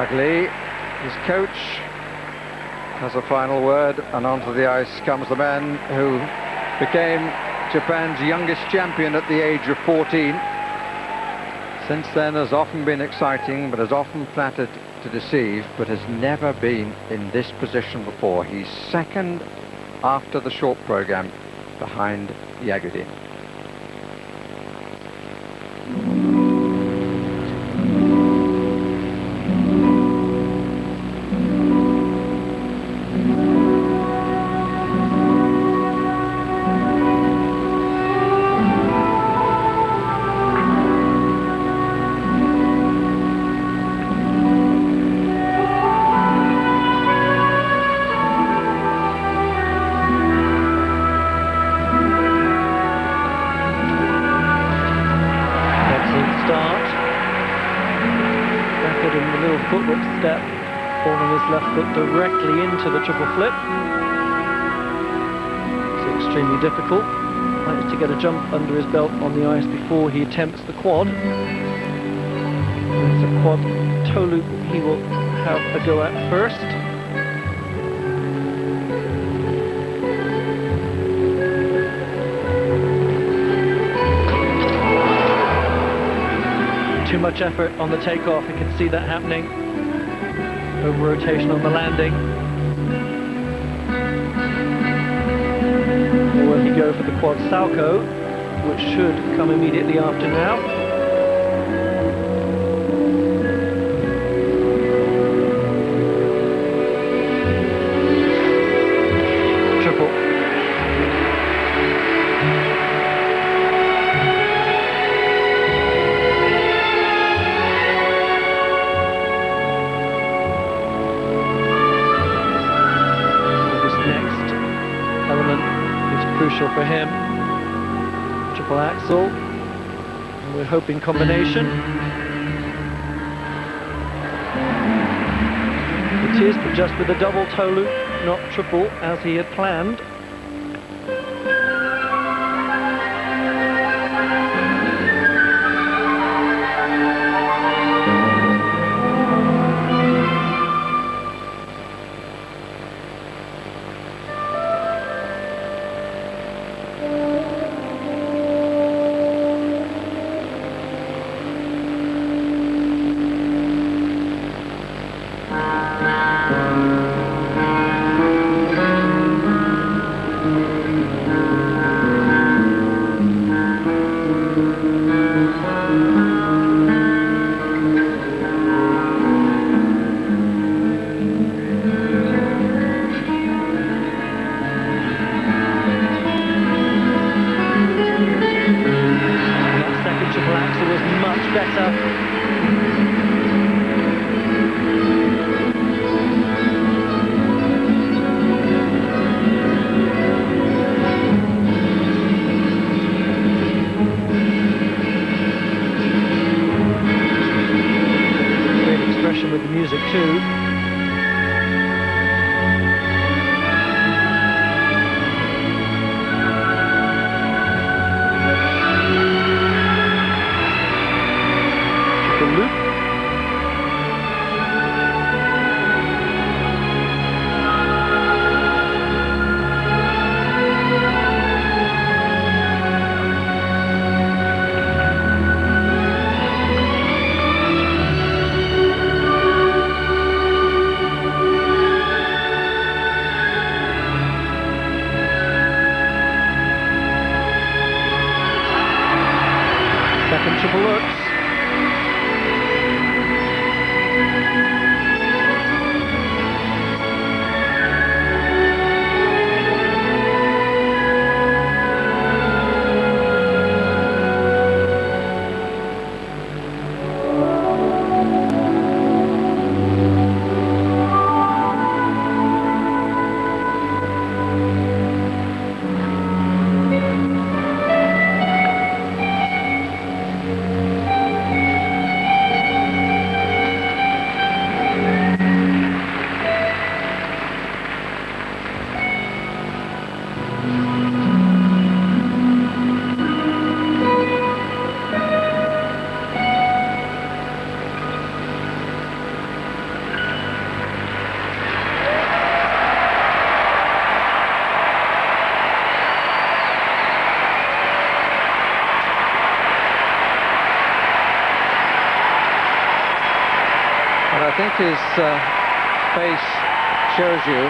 Ugly, his coach, has a final word, and onto the ice comes the man who became Japan's youngest champion at the age of 14. Since then has often been exciting, but has often flattered to deceive, but has never been in this position before. He's second after the short program, behind Yagudin. Step, forming his left foot directly into the triple flip. It's extremely difficult. Managed to get a jump under his belt on the ice before he attempts the quad. It's a quad toe loop he will have a go at first. Too much effort on the takeoff, you can see that happening. Over rotation on the landing. Or will he go for the quad salco, which should come immediately after now? Triple. Crucial for him. Triple axel. And we're hoping combination. It is, but just with a double toe loop, not triple as he had planned. his face shows you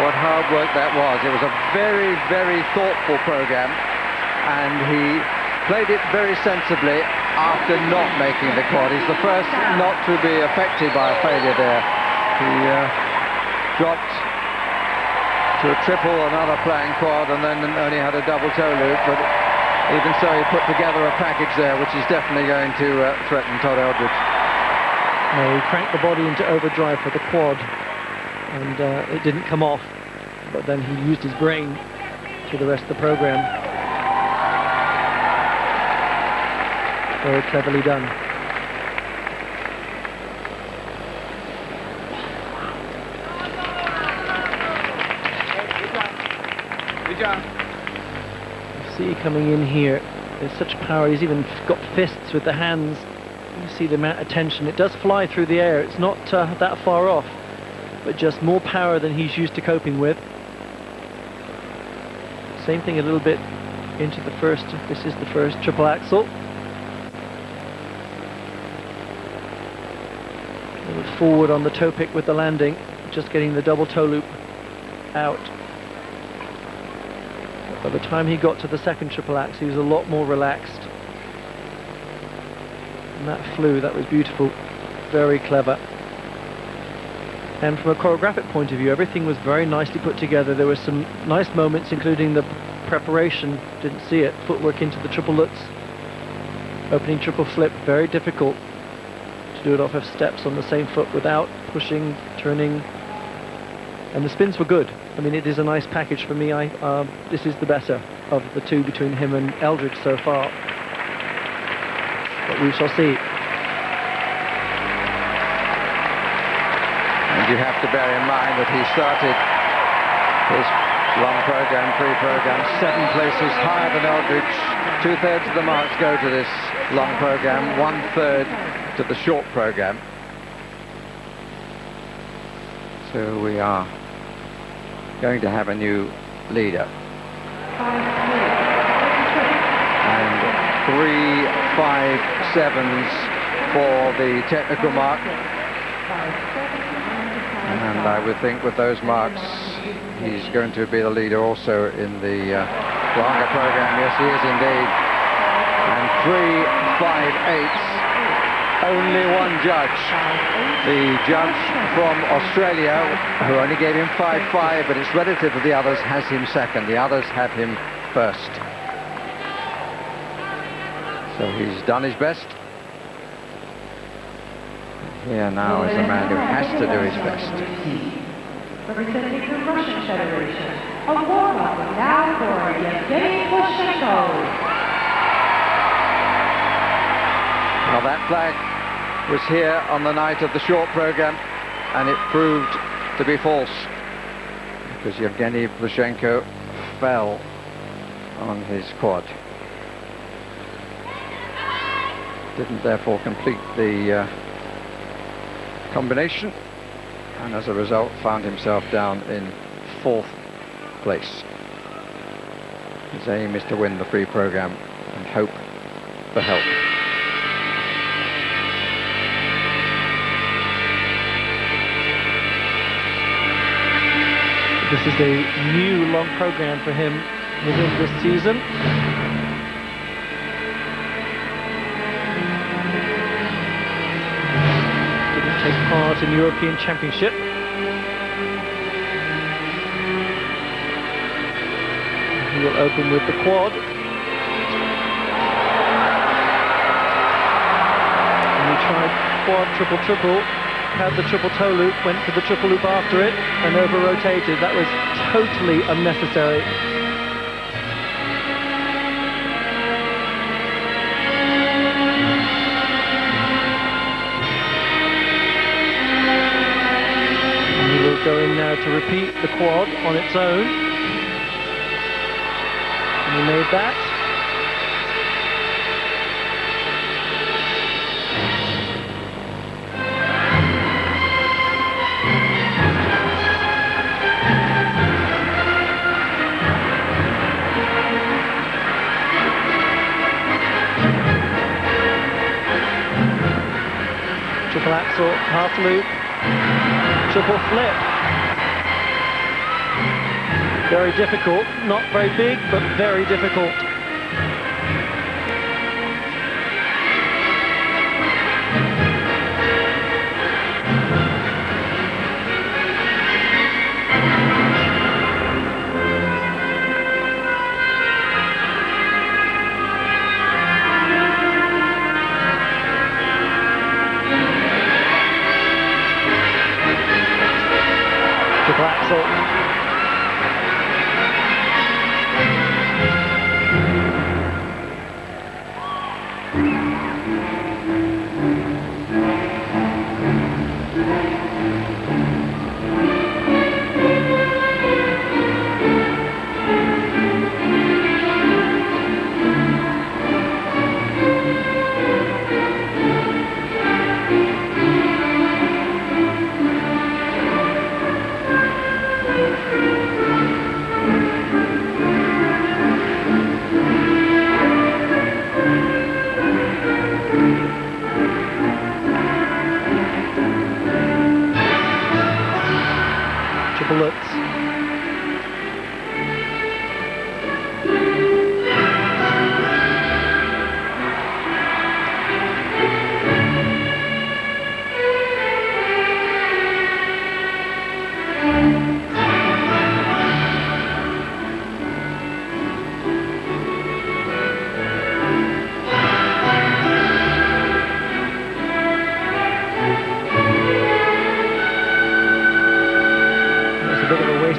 what hard work that was. It was a very, very thoughtful program, and he played it very sensibly after not making the quad. He's the first not to be affected by a failure there. He dropped to a triple, another playing quad, and then only had a double toe loop, but even so he put together a package there which is definitely going to threaten Todd Eldridge. No, he cranked the body into overdrive for the quad, and it didn't come off, but then he used his brain for the rest of the program. Very cleverly done. Good job. You see coming in here, there's such power. He's even got fists with the hands. You see the amount of tension. It does fly through the air. It's not that far off, but just more power than he's used to coping with. Same thing a little bit into the first. This is the first triple axel. A little forward on the toe pick with the landing, just getting the double toe loop out. By the time he got to the second triple axel, he was a lot more relaxed. And that flew, that was beautiful, very clever. And from a choreographic point of view, everything was very nicely put together. There were some nice moments, including the preparation, didn't see it, footwork into the triple lutz, opening triple flip, very difficult to do it off of steps on the same foot without pushing, turning, and the spins were good. I mean, it is a nice package for me. This is the better of the two between him and Eldridge so far. But we shall see. And you have to bear in mind that he started his long program, pre-program, 7 places higher than Eldridge. 2/3 of the marks go to this long program, 1/3 to the short program. So we are going to have a new leader. And 3.57s for the technical mark. And I would think with those marks, he's going to be the leader also in the longer program. Yes, he is indeed. And 3.58s. Only one judge. The judge from Australia, who only gave him 5.5, but it's relative to the others, has him second. The others have him first. So he's done his best. Here now is a man who has to do his best. Representing the Russian Federation, a warm-up now for Evgeni Plushenko. Well, that flag was here on the night of the short program, and it proved to be false, because Yevgeny Plushenko fell on his quad. Didn't therefore complete the combination, and as a result found himself down in 4th place. His aim is to win the free program and hope for help. This is a new long program for him within this season. Didn't take part in the European Championship. He will open with the quad. And he tried quad, triple, triple. Had the triple toe loop, went for the triple loop after it, and over-rotated. That was totally unnecessary. And he will go in now to repeat the quad on its own. And he made that. axel, half loop, triple flip. Very difficult, not very big, but very difficult. Triple axel.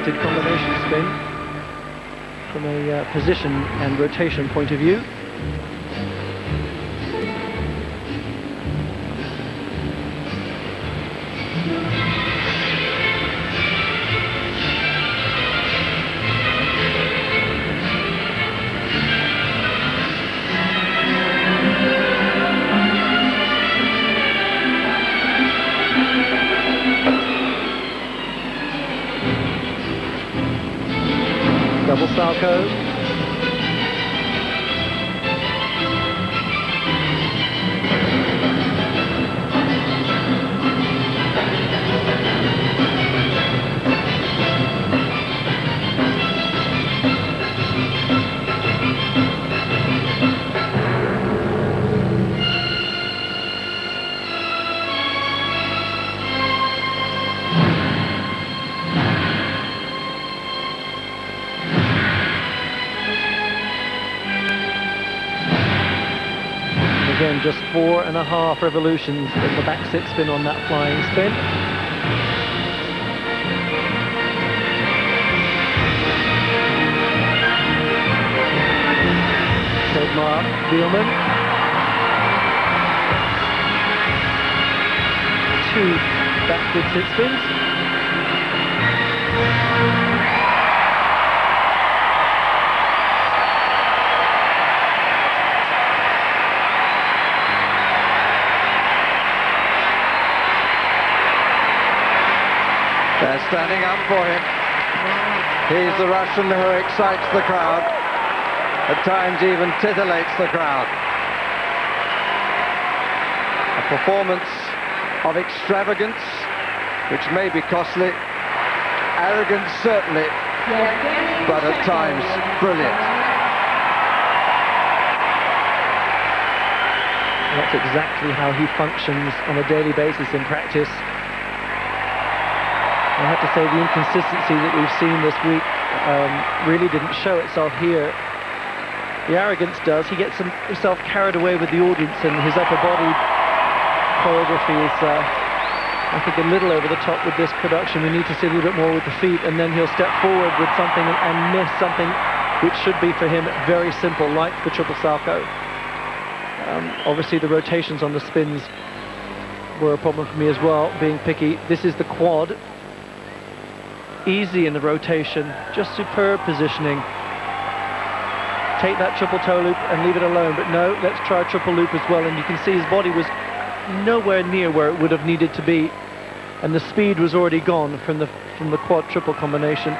Combination spin from a position and rotation point of view. Double salcho. Again, just 4.5 revolutions in the back sit spin on that flying spin. Trademark Wheelman. 2 backward sit spins. They're standing up for him. He's the Russian who excites the crowd, at times even titillates the crowd. A performance of extravagance, which may be costly, arrogance certainly, but at times brilliant. That's exactly how he functions on a daily basis in practice. I have to say the inconsistency that we've seen this week really didn't show itself here. The arrogance does. He gets himself carried away with the audience, and his upper body choreography is, I think, a little over the top with this production. We need to see a little bit more with the feet, and then he'll step forward with something and miss something which should be for him very simple, like the triple salcho. Obviously the rotations on the spins were a problem for me as well, being picky. This is the quad. Easy in the rotation, just superb positioning. Take that triple toe loop and leave it alone, but no, let's try a triple loop as well, and you can see his body was nowhere near where it would have needed to be, and the speed was already gone from the quad triple combination.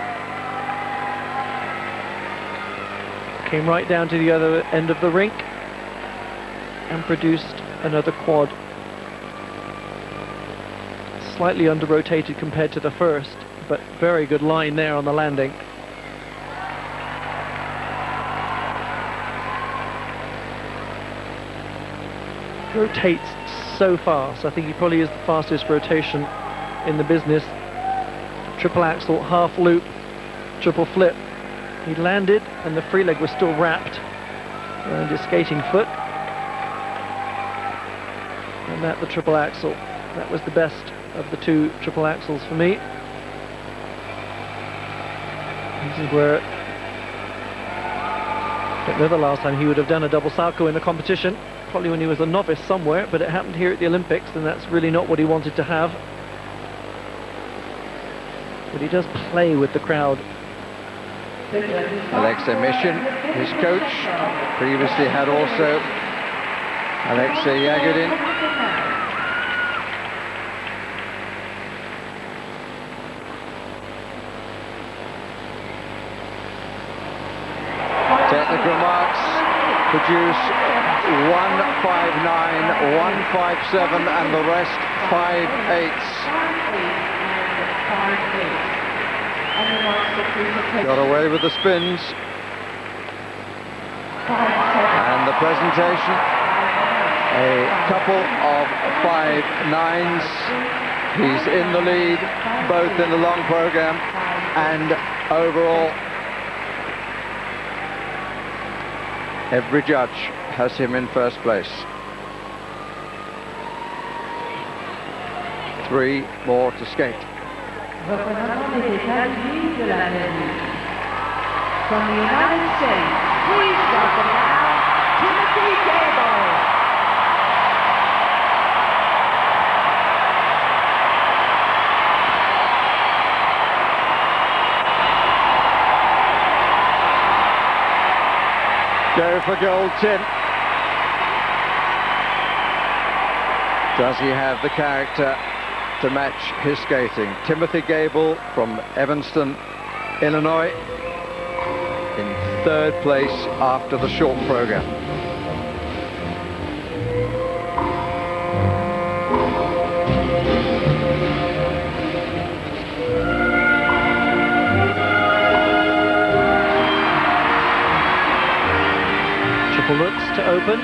Came right down to the other end of the rink and produced another quad. slightly under-rotated compared to the first, but very good line there on the landing. Rotates so fast. I think he probably is the fastest rotation in the business. Triple axel, half loop, triple flip. He landed and the free leg was still wrapped around his skating foot. And that the triple axel. That was the best of the two triple axels for me. This is where, I don't know the last time he would have done a double salto in a competition. Probably when he was a novice somewhere, but it happened here at the Olympics, and that's really not what he wanted to have. But he does play with the crowd. Alexei Mission, his coach, previously had also Alexei Yagudin. Technical marks produce 159, 157, and the rest 5/8. Got away with the spins. And the presentation, a couple of 5/9s. He's in the lead, both in the long program and overall. Every judge has him in first place. 3 more to skate. Représentant des États-Unis de l'Amérique. From the United States, please welcome now Timothy Goebel. Go for gold, Tim. Does he have the character to match his skating? Timothy Goebel from Evanston, Illinois, in 3rd place after the short program. Triple looks to open.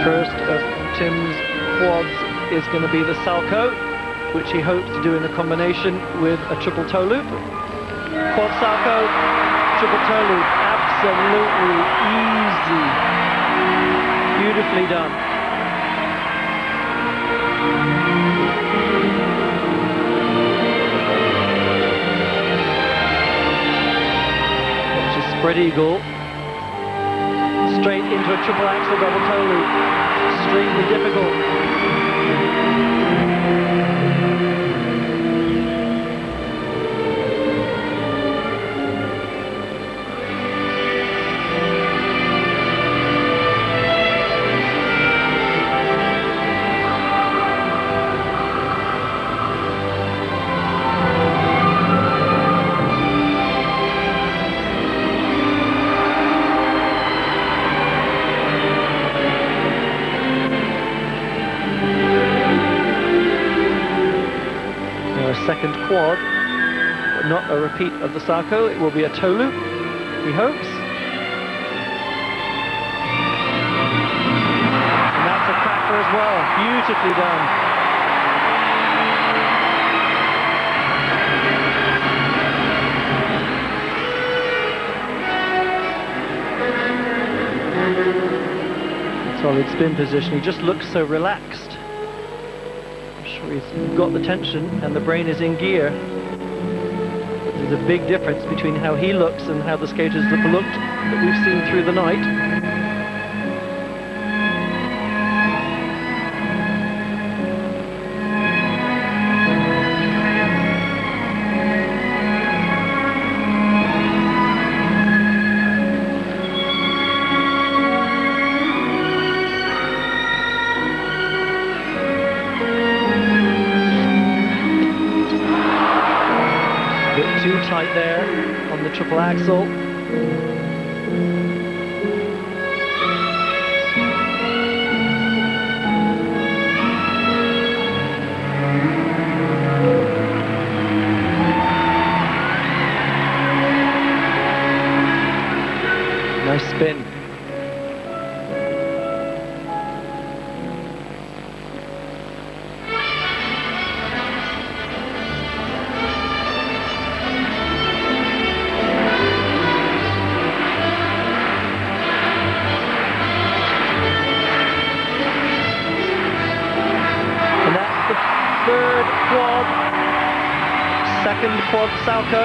First of Tim's quads is going to be the salto, which he hopes to do in a combination with a triple toe loop. Quad salto, triple toe loop, absolutely easy. Beautifully done. Watch a spread eagle. Straight into a triple axel double toe loop. Extremely difficult. Second quad, but not a repeat of the salto. It will be a toe loop, he hopes. And that's a cracker as well. Beautifully done. Solid spin position. He just looks so relaxed. He's got the tension and the brain is in gear. There's a big difference between how he looks and how the skaters have looked that we've seen through the night. Too tight there on the triple axel. second quad salto.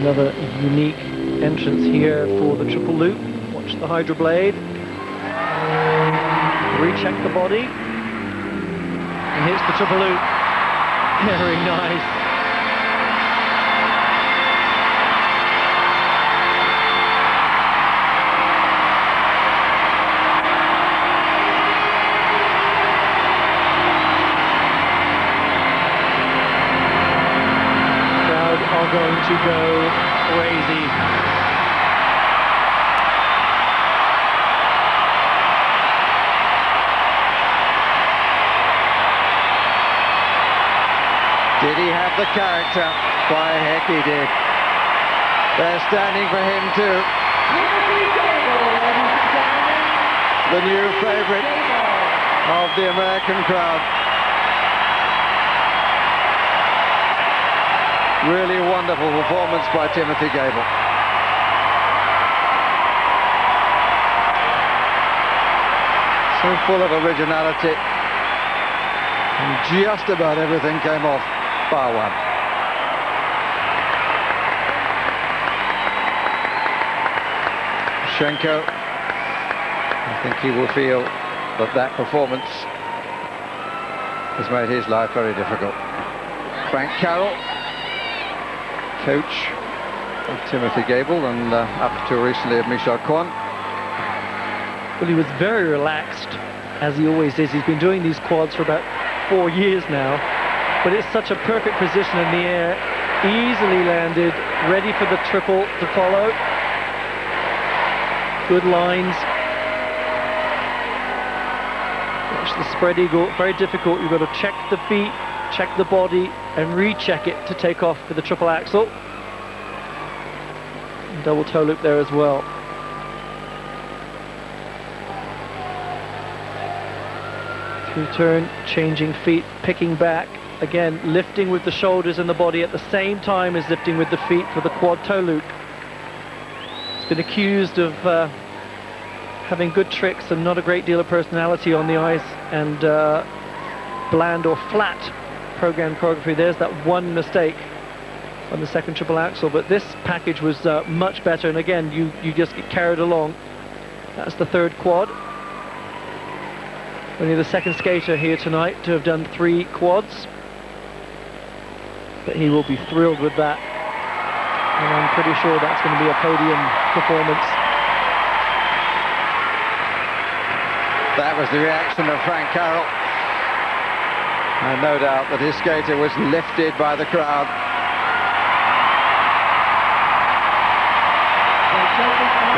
Another unique entrance here for the triple loop. Watch the hydro blade. Recheck the body. And hits the triple loop. Very nice. Going to go crazy. Did he have the character? By heck he did. They're standing for him too. The new favorite of the American crowd. Really wonderful performance by Timothy Goebel. So full of originality. And just about everything came off bar one. Plushenko, I think he will feel that that performance has made his life very difficult. Frank Carroll, coach of Timothy Goebel and up to recently of Michel Coin. Well, he was very relaxed, as he always is. He's been doing these quads for about 4 years now, but it's such a perfect position in the air, easily landed, ready for the triple to follow. Good lines. Watch the spread eagle, very difficult. You've got to check the feet, check the body, and recheck it to take off for the triple axel. And double toe loop there as well. Through turn, changing feet, picking back. Again, lifting with the shoulders and the body at the same time as lifting with the feet for the quad toe loop. He's been accused of having good tricks and not a great deal of personality on the ice, and bland or flat program choreography. There's that one mistake on the second triple axel, but this package was much better, and again you just get carried along. That's the third quad. Only the second skater here tonight to have done 3 quads, but he will be thrilled with that, and I'm pretty sure that's going to be a podium performance. That was the reaction of Frank Carroll, and no doubt that his skater was lifted by the crowd.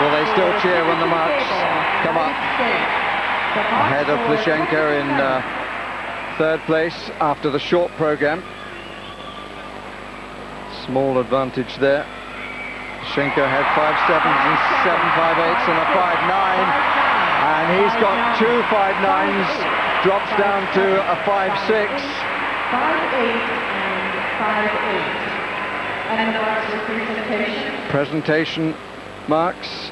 Will they still cheer when the marks come up? Ahead of Plющenko in third place after the short program. Small advantage there. Plющenko had 5.7s and 7.58s and a 5.9, and he's got 2 5.9s, drops down to a 5.6. 5.8 and 5.8. And the marks for presentation. Presentation marks.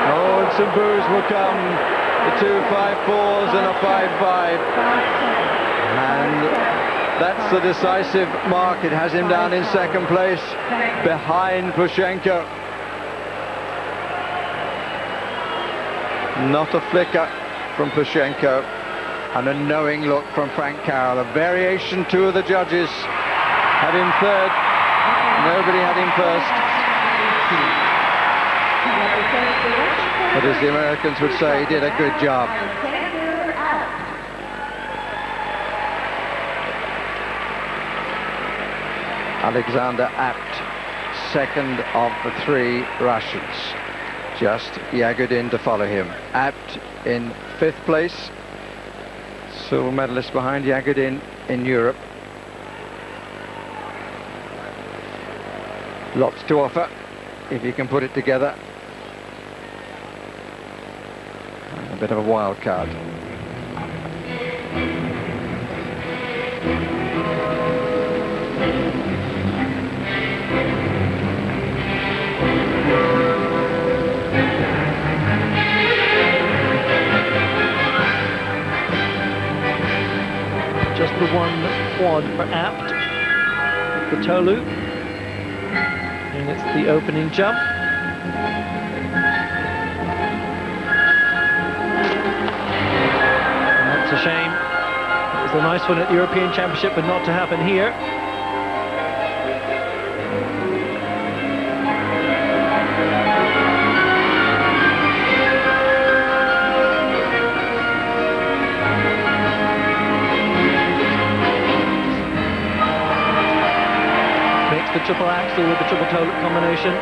Oh, and some boos will come. The 2 5.4s and a 5.5. And that's the decisive mark. It has him down in second place, behind Plushenko. Not a flicker from Plushenko, and a knowing look from Frank Carroll. A variation, 2 of the judges had him third. Nobody had him first. But as the Americans would say, he did a good job. Alexander Apt, second of the three Russians. Just Yagudin to follow him. Apt in 5th place, silver medalist behind Yagudin in Europe. Lots to offer if you can put it together. And a bit of a wild card. Just the one quad for Apt, the toe loop, and it's the opening jump. And that's a shame. It was a nice one at the European Championship, but not to happen here. The triple axel with the triple toe loop combination.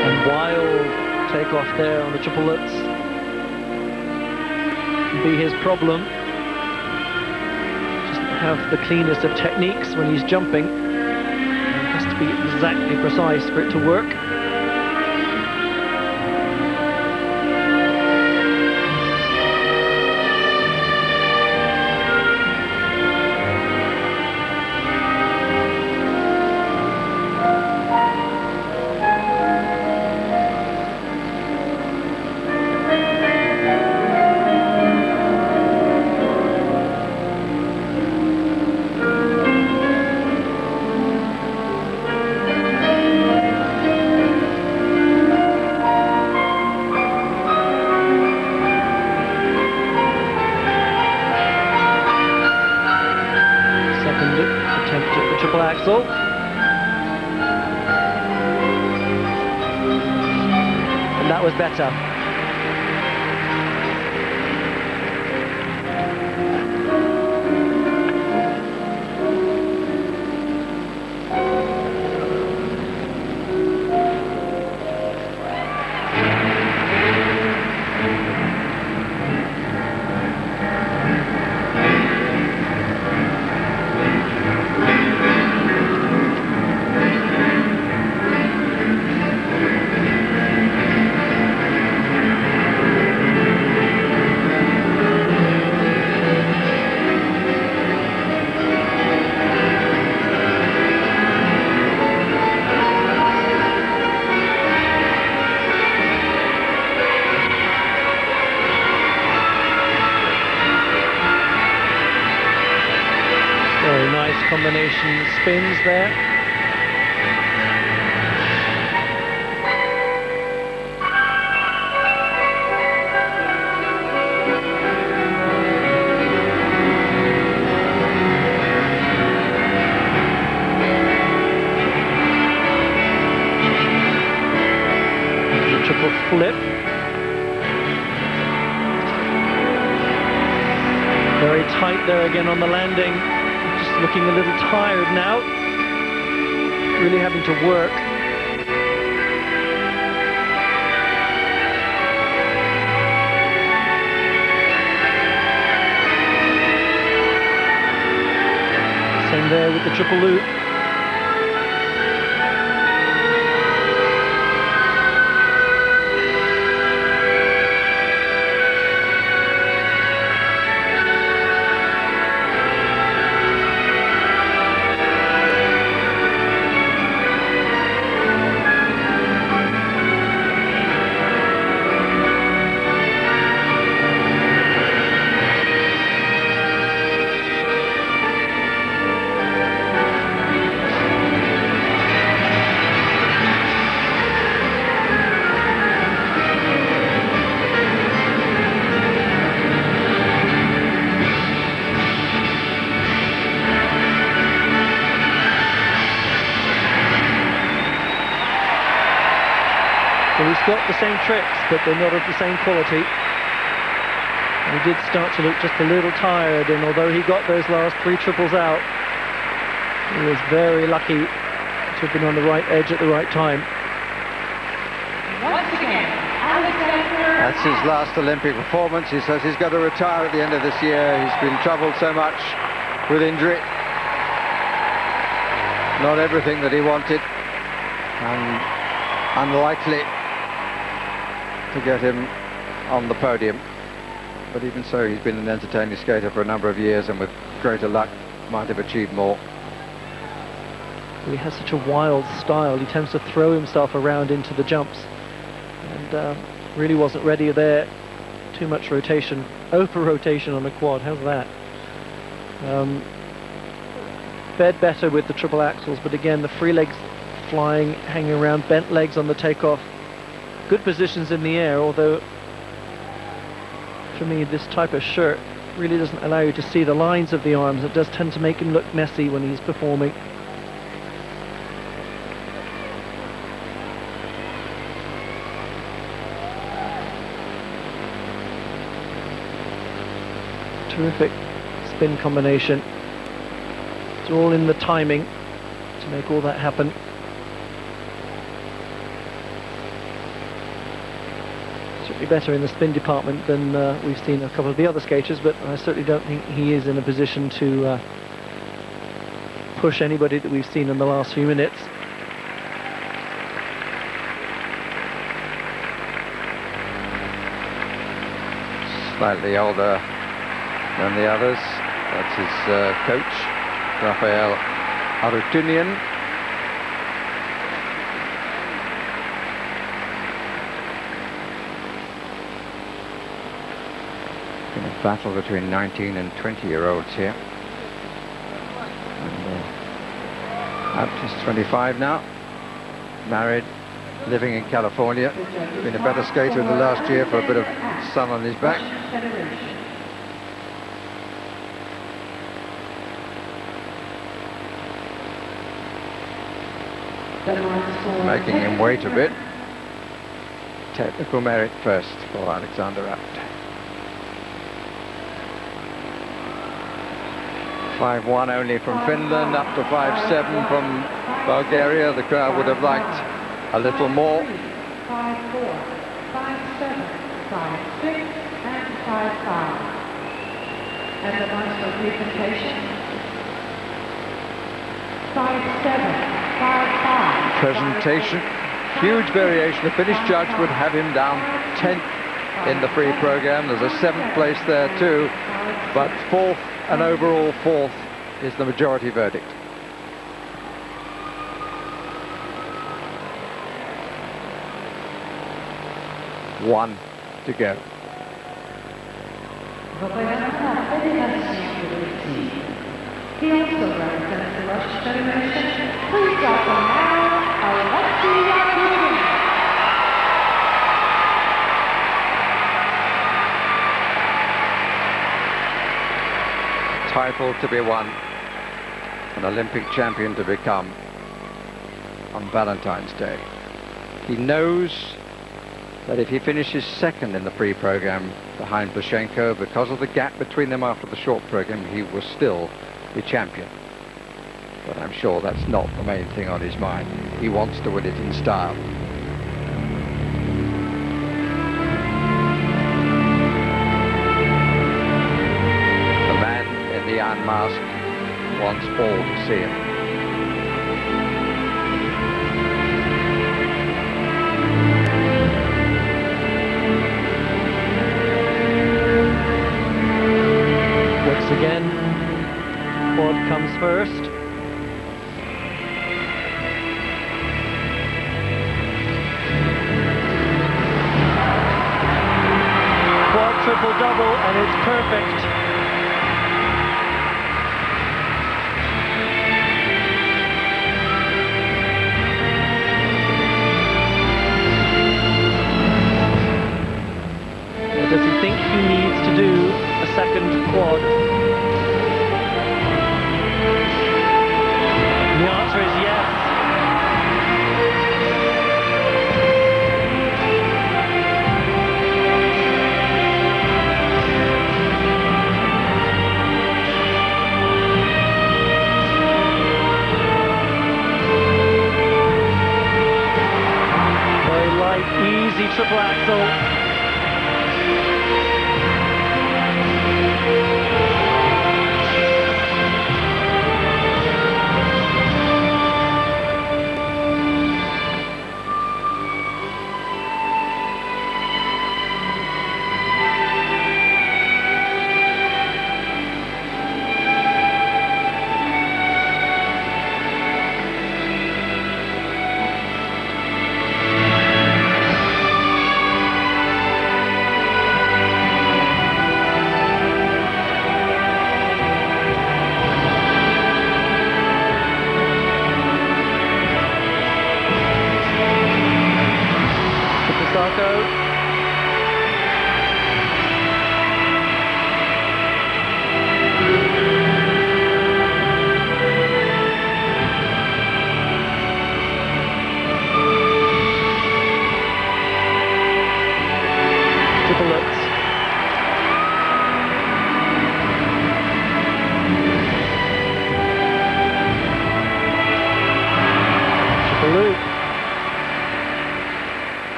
And wild takeoff there on the triple lutz. Be his problem. Doesn't have the cleanest of techniques when he's jumping. It has to be exactly precise for it to work. And that was better. Combination spins there. The triple flip. Very tight there again on the landing. Looking a little tired now, really having to work. Same there with the triple loop. Well, he's got the same tricks, but they're not of the same quality. He did start to look just a little tired, and although he got those last 3 triples out, he was very lucky to have been on the right edge at the right time. Once again, Alexander. That's his last Olympic performance. He says he's got to retire at the end of this year. He's been troubled so much with injury. Not everything that he wanted, and unlikely to get him on the podium. But even so, he's been an entertaining skater for a number of years, and with greater luck might have achieved more. He has such a wild style. He tends to throw himself around into the jumps, and really wasn't ready there. Too much rotation, over rotation on the quad. How's that? Fared better with the triple axels, but again the free legs flying, hanging around, bent legs on the takeoff. Good positions in the air, although for me this type of shirt really doesn't allow you to see the lines of the arms. It does tend to make him look messy when he's performing. Terrific spin combination. It's all in the timing to make all that happen. Certainly better in the spin department than we've seen a couple of the other skaters, but I certainly don't think he is in a position to push anybody that we've seen in the last few minutes. Slightly older than the others. That's his coach, Rafael Arutunian. In a battle between 19 and 20-year-olds here. And, he's 25 now, married, living in California. Been a better skater in the last year for a bit of sun on his back. Making him wait a bit. Technical merit first for Alexander out. 5-1 only from Finland, up to 5-7 from Bulgaria. The crowd would have liked a little more. 5-4, 5-7, 5-6, and 5-5. And the monster presentation. 5-7. 5-5. Presentation, huge variation. The Finnish judge would have him down 10th in the free program. There's a 7th place there too, but 4th and overall 4th is the majority verdict. One to go. He also represents the Russian Federation. Please welcome now Alexei Yagudin. Title to be won, an Olympic champion to become on Valentine's Day. He knows that if he finishes second in the free program behind Plющenko, because of the gap between them after the short program, he will still be champion. But I'm sure that's not the main thing on his mind. He wants to win it in style. The man in the iron mask wants all to see him. Once again, quad comes first. Quad triple double, and it's perfect. Now, does he think he needs to do a second quad? The answer is yes. Plushenko.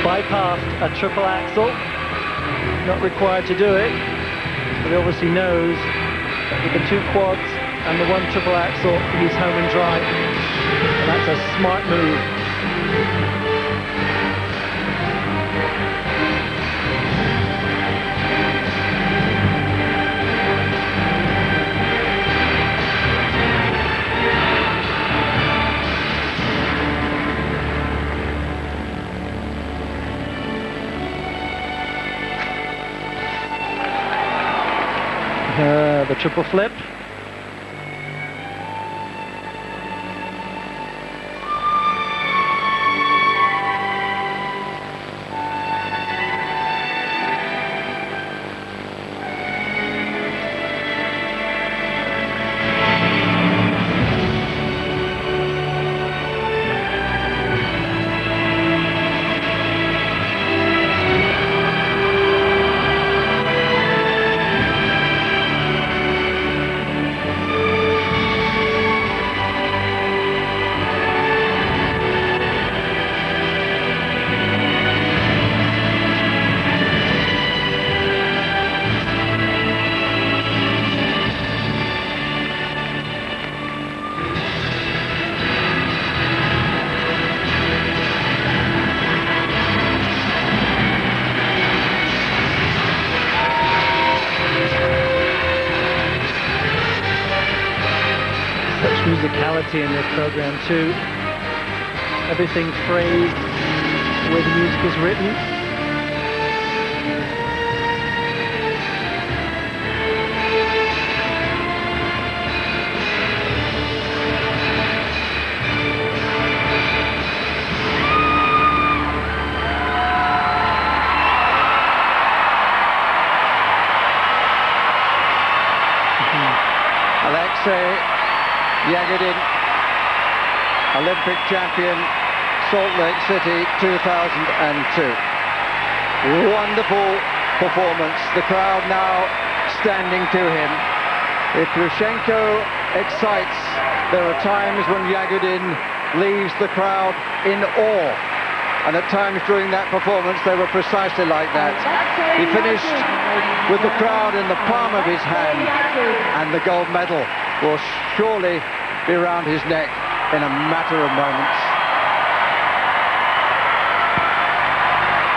Bypassed a triple axel, not required to do it, but he obviously knows that with the 2 quads and the 1 triple axel, he's home and dry, and that's a smart move. The triple flip. Musicality in this program too. Everything phrased the way the music is written. Alexei Yagudin, Olympic champion, Salt Lake City 2002. Wonderful performance. The crowd now standing to him. If Plющенko excites, there are times when Yagudin leaves the crowd in awe. And at times during that performance, they were precisely like that. He finished with the crowd in the palm of his hand, and the gold medal will surely be around his neck in a matter of moments.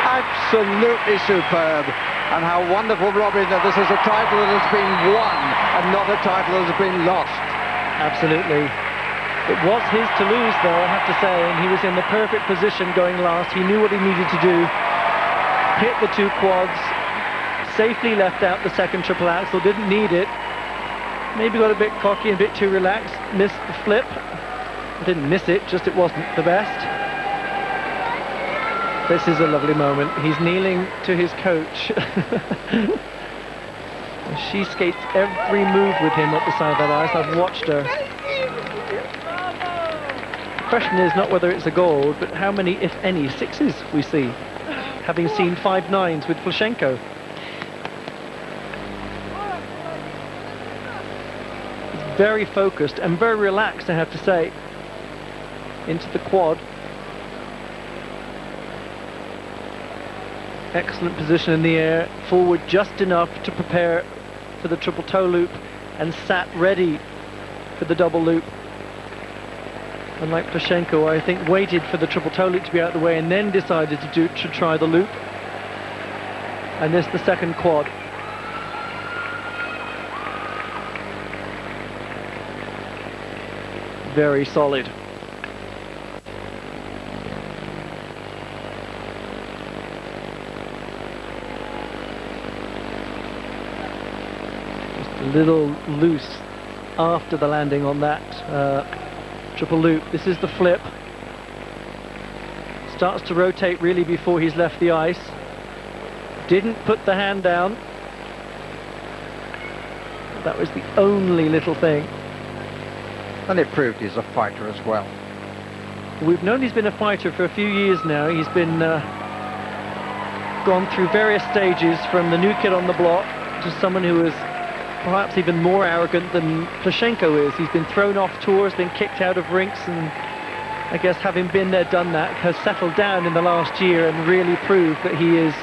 Absolutely superb. And how wonderful, Robin, that this is a title that has been won and not a title that has been lost. Absolutely. It was his to lose, though, I have to say, and he was in the perfect position going last. He knew what he needed to do. Hit the 2 quads, safely left out the second triple axel, didn't need it. Maybe got a bit cocky and a bit too relaxed, missed the flip. Didn't miss it, just it wasn't the best. This is a lovely moment. He's kneeling to his coach. She skates every move with him up the side of that ice. I've watched her. The question is not whether it's a gold, but how many, if any, 6s we see, having seen 5 9s with Plushenko. It's very focused and very relaxed, I have to say, into the quad. Excellent position in the air, forward just enough to prepare for the triple toe loop, and sat ready for the double loop. Unlike Plushenko, I think waited for the triple toe loop to be out of the way and then decided to try the loop, and missed the second quad. Very solid. A little loose after the landing on that triple loop. This is the flip. Starts to rotate really before he's left the ice. Didn't put the hand down. That was the only little thing. And it proved he's a fighter as well. We've known he's been a fighter for a few years now. He's been gone through various stages, from the new kid on the block to someone who is perhaps even more arrogant than Plющenko is. He's been thrown off tours, been kicked out of rinks, and I guess having been there, done that, has settled down in the last year and really proved that he is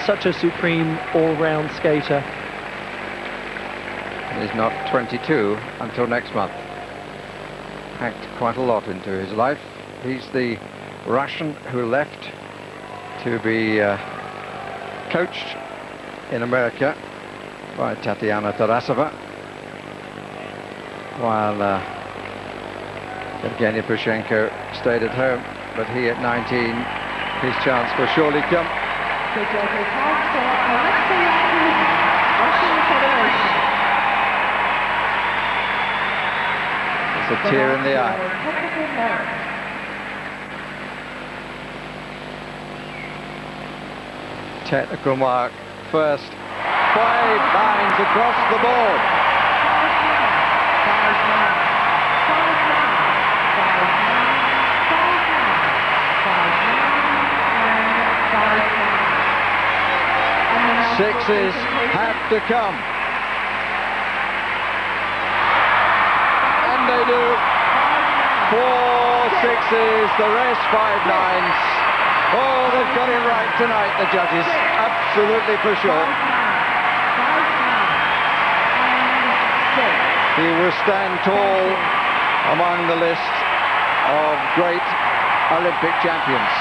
such a supreme all-round skater. He's not 22 until next month. Packed quite a lot into his life. He's the Russian who left to be coached in America by Tatiana Tarasova, while Evgeni Plushenko stayed at home, but he at 19, his chance will surely come. It's a tear in the eye. Technical mark first. 5 lines across the board. Sixes have to come. And they do. 4 sixes, the rest 5 nines. Oh, they've got it right tonight, the judges. Absolutely for sure. He will stand tall among the list of great Olympic champions.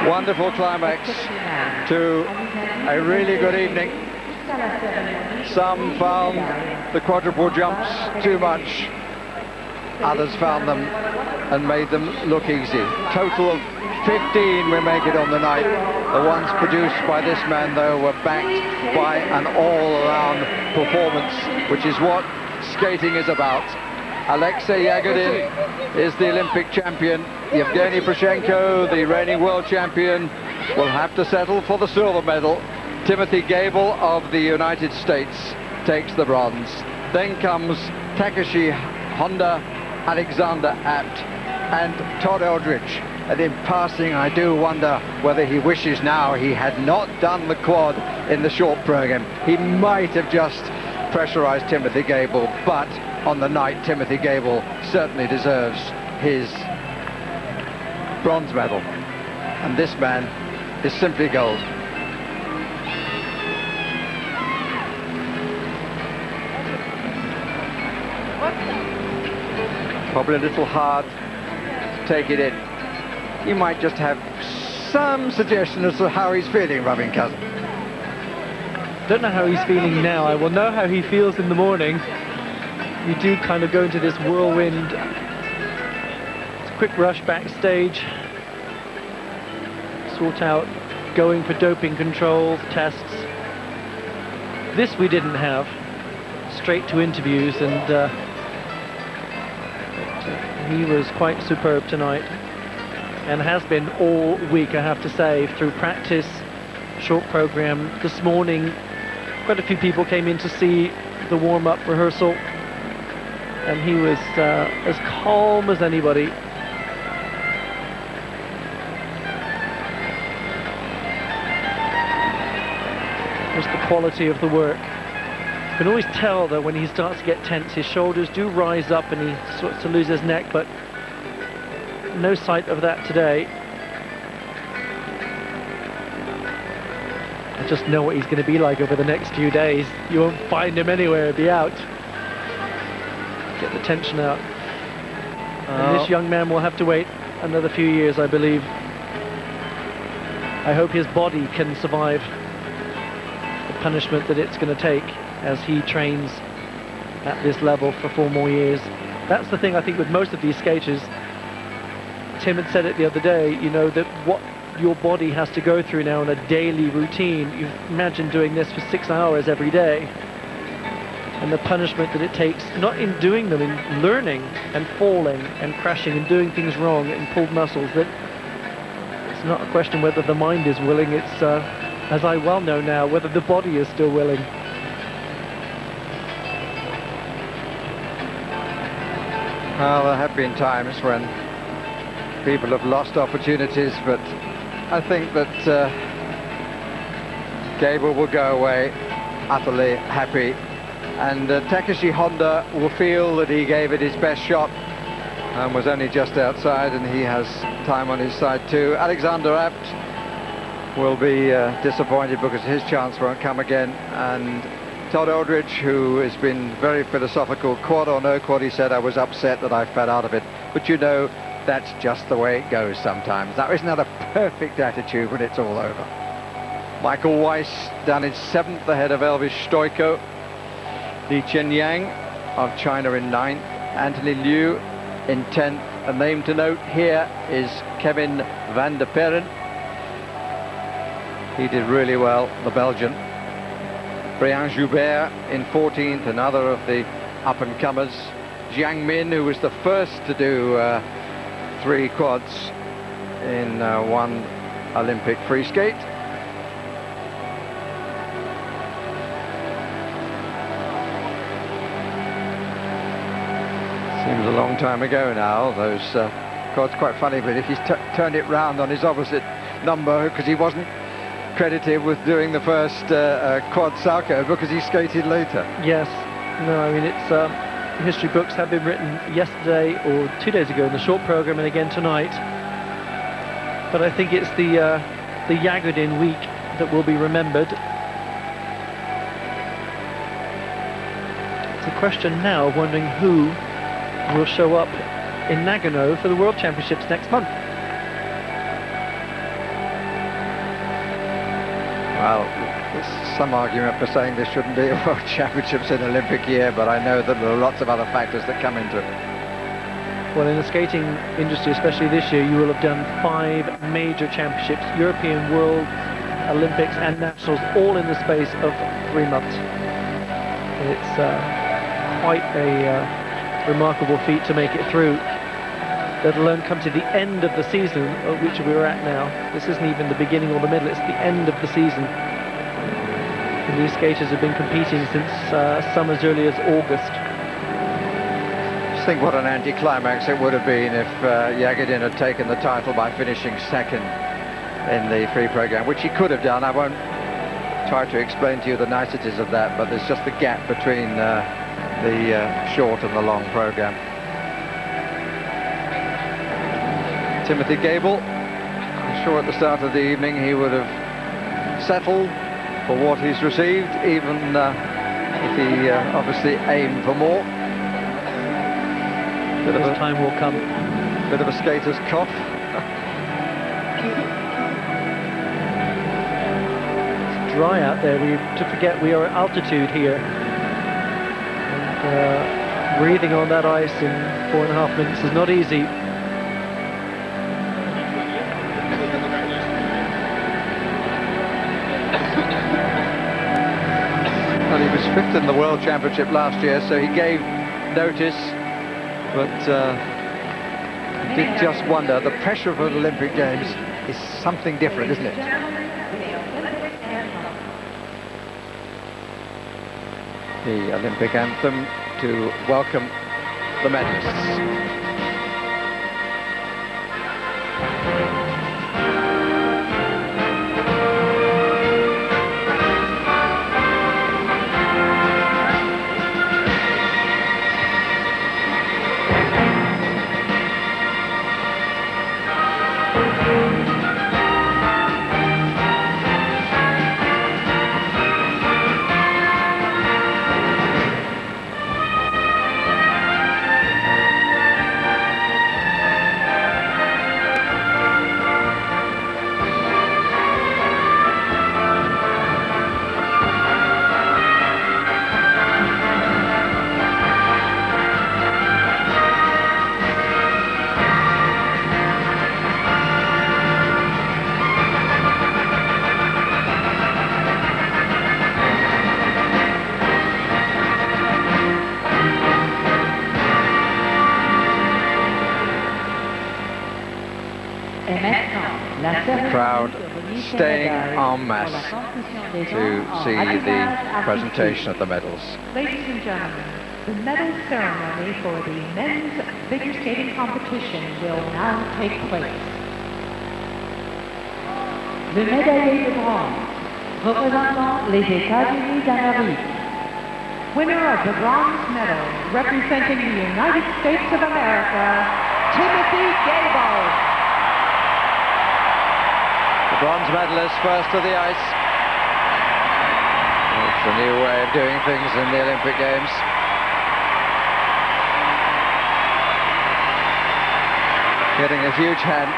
Wonderful climax to a really good evening. Some found the quadruple jumps too much. Others found them and made them look easy. Total of 15 will make it on the night. The ones produced by this man, though, were backed by an all-around performance, which is what skating is about. Alexei Yagudin is the Olympic champion. Yevgeny Plushenko, the reigning world champion, will have to settle for the silver medal. Timothy Goebel of the United States takes the bronze. Then comes Takeshi Honda, Alexander Apt, and Todd Eldridge. And in passing, I do wonder whether he wishes now he had not done the quad in the short program. He might have just pressurized Timothy Goebel, but on the night, Timothy Goebel certainly deserves his bronze medal. And this man is simply gold. Probably a little hard to take it in. You might just have some suggestion as to how he's feeling, Robin Cousin. Don't know how he's feeling now. I will know how he feels in the morning. You do kind of go into this whirlwind. It's a quick rush backstage. Sort out going for doping controls, tests. This we didn't have. Straight to interviews, and he was quite superb tonight, and has been all week, I have to say, through practice, short program. This morning, quite a few people came in to see the warm-up rehearsal, and he was as calm as anybody. Just the quality of the work. You can always tell that when he starts to get tense, his shoulders do rise up and he starts to lose his neck, but no sight of that today. I just know what he's going to be like over the next few days. You won't find him anywhere, he'll be out. Get the tension out. And this young man will have to wait another few years, I believe. I hope his body can survive the punishment that it's going to take as he trains at this level for 4 more years. That's the thing I think with most of these skaters. Tim had said it the other day, you know, that what your body has to go through now in a daily routine. You imagine doing this for 6 hours every day, and the punishment that it takes, not in doing them, in learning and falling and crashing and doing things wrong and pulled muscles, that it's not a question whether the mind is willing, it's, as I well know now, whether the body is still willing. Well, there have been times when people have lost opportunities, but I think that Goebel will go away utterly happy, and Takeshi Honda will feel that he gave it his best shot and was only just outside, and he has time on his side too. Alexander will be disappointed because his chance won't come again, and Todd Aldridge, who has been very philosophical, quad or no quad, he said, I was upset that I fell out of it, but you know, that's just the way it goes sometimes. That is not a perfect attitude when it's all over. Michael Weiss down in 7th ahead of Elvis Stoico. Li Chenyang of China in 9th. Anthony Liu in 10th. A name to note here is Kevin van der Perren. He did really well, the Belgian. Brian Joubert in 14th, another of the up-and-comers. Jiang Min, who was the first to do 3 quads in one Olympic free skate. Seems a long time ago now, those quads. Quite funny, but if he's turned it round on his opposite number, because he wasn't credited with doing the first quad salcho because he skated later. Yes, no, I mean, it's history books have been written yesterday or 2 days ago in the short program and again tonight, but I think it's the Yagudin week that will be remembered. It's a question now of wondering who will show up in Nagano for the World Championships next month. Well, there's some argument for saying there shouldn't be a World Championships in Olympic year, but I know that there are lots of other factors that come into it. Well, in the skating industry, especially this year, you will have done 5 major championships, European, World, Olympics and Nationals, all in the space of 3 months. It's quite a remarkable feat to make it through, let alone come to the end of the season, at which we're at now. This isn't even the beginning or the middle, it's the end of the season. And these skaters have been competing since some as early as August. Just think what an anticlimax it would have been if Yagudin had taken the title by finishing 2nd in the free program, which he could have done. I won't try to explain to you the niceties of that, but there's just a gap between the short and the long program. Timothy Goebel, I'm sure at the start of the evening he would have settled for what he's received, even if he obviously aimed for more. His time will come. Bit of a skater's cough. It's dry out there. To forget we are at altitude here. And, breathing on that ice in 4.5 minutes is not easy. Well, he was 5th in the World Championship last year, so he gave notice, but I did just wonder, the pressure of an Olympic Games is something different, isn't it? The Olympic anthem to welcome the medalists. The crowd staying en masse to see the presentation of the medals. Ladies and gentlemen, the medal ceremony for the men's figure skating competition will now take place. Le médaillé de bronze, représentant les États-Unis d'Amérique. Winner of the bronze medal, representing the United States of America, Timothy Goebel. The bronze medalist first to the ice. It's a new way of doing things in the Olympic Games. Getting a huge hand.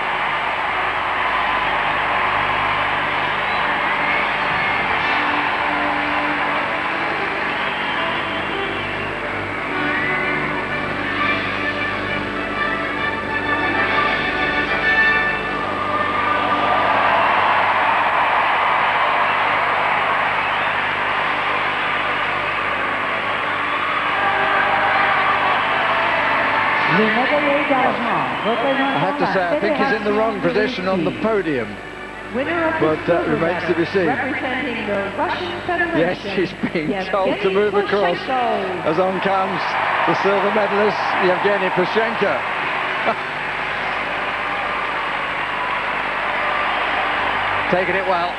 I have to say, I think he's in the wrong position on the podium. But that remains to be seen. Yes, he's being told to move across. As on comes the silver medalist, Evgeni Plushenko. Taking it well.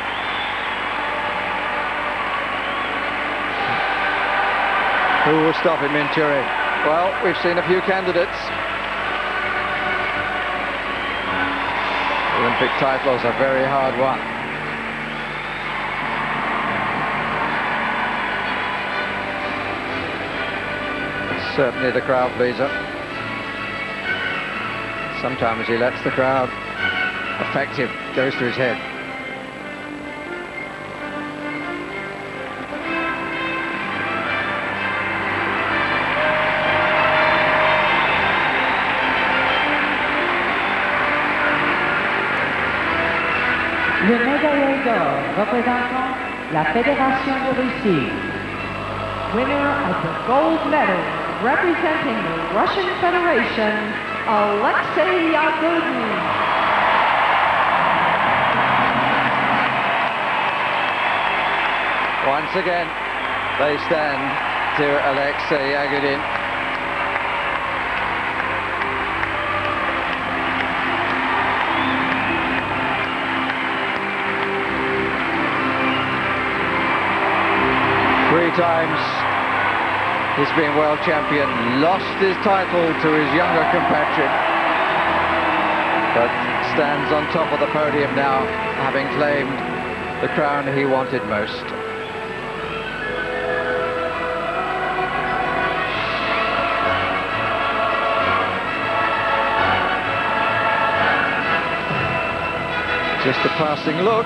Who will stop him in Turin? Well, we've seen a few candidates. Olympic titles are very hard won. It's certainly the crowd pleaser. Sometimes he lets the crowd affect him, goes to his head. Le médaillé d'or représentant la Fédération de Russie. Winner of the gold medal representing the Russian Federation, Alexei Yagudin. Once again, they stand to Alexei Yagudin. Three times he's been world champion, lost his title to his younger compatriot, but stands on top of the podium now, having claimed the crown he wanted most. Just a passing look,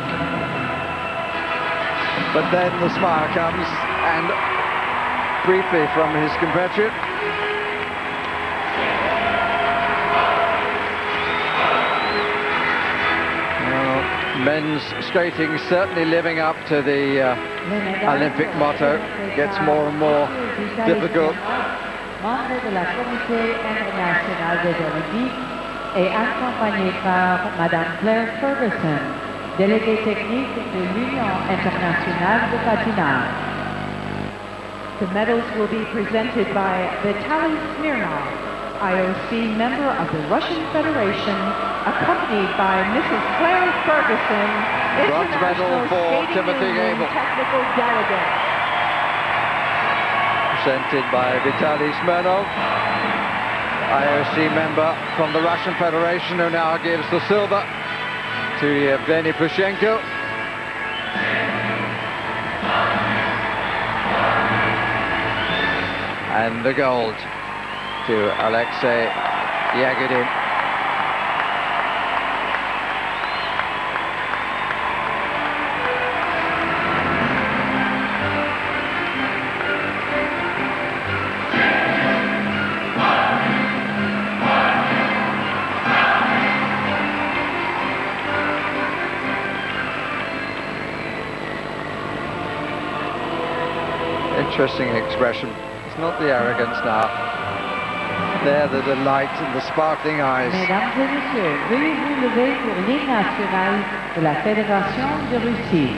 but then the smile comes, and briefly from his compatriot. Well, men's skating certainly living up to the Olympic motto. Gets more and more difficult. Membre de la Comité international des Olympiques et accompagné par Madame Claire Ferguson, déléguée technique de l'Union internationale de patinage. The medals will be presented by Vitaly Smirnov, IOC member of the Russian Federation, accompanied by Mrs. Claire Ferguson, Bronze medal for Skating Timothy Union Goebel. technical delegate. Presented by Vitaly Smirnov, IOC member from the Russian Federation, who now gives the silver to Evgeni Plushenko. And the gold to Alexei Yagudin. Interesting expression. It's not the arrogance now. There, the delight and the sparkling eyes. Mesdames et messieurs, veuillez vous lever pour l'hymne national de la Fédération de Russie.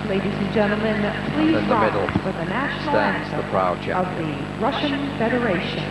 Ladies and gentlemen, please in the rise middle for the national stands the anthem proud of champion. the Russian Federation.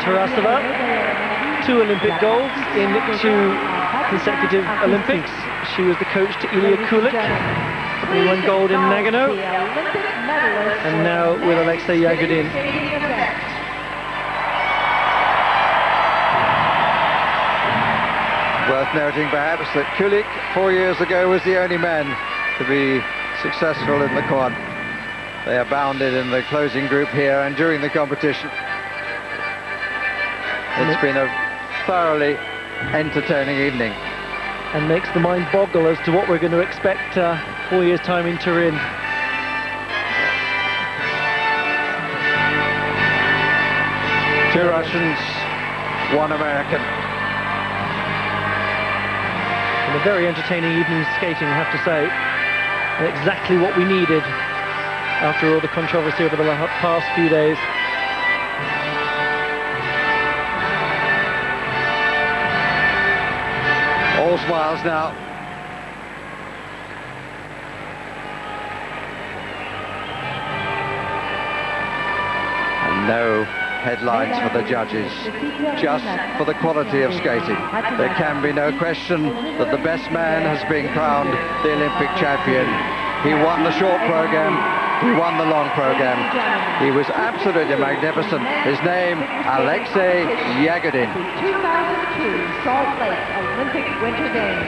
Tarasova, 2 Olympic golds in 2 consecutive Olympics. She was the coach to Ilya Kulik. He won gold in Nagano. And now with Alexei Yagudin. Worth noting perhaps that Kulik 4 years ago was the only man to be successful in the quad. They abounded in the closing group here and during the competition. It's been a thoroughly entertaining evening. And makes the mind boggle as to what we're going to expect 4 years' time in Turin. Two Russians, one American. And a very entertaining evening skating, I have to say. And exactly what we needed after all the controversy over the past few days. All smiles now. And no headlines for the judges, just for the quality of skating. There can be no question that the best man has been crowned the Olympic champion. He won the short program, he won the long program. He was absolutely magnificent. His name, Alexei Yagudin. The 2002 Salt Lake Olympic Winter Games.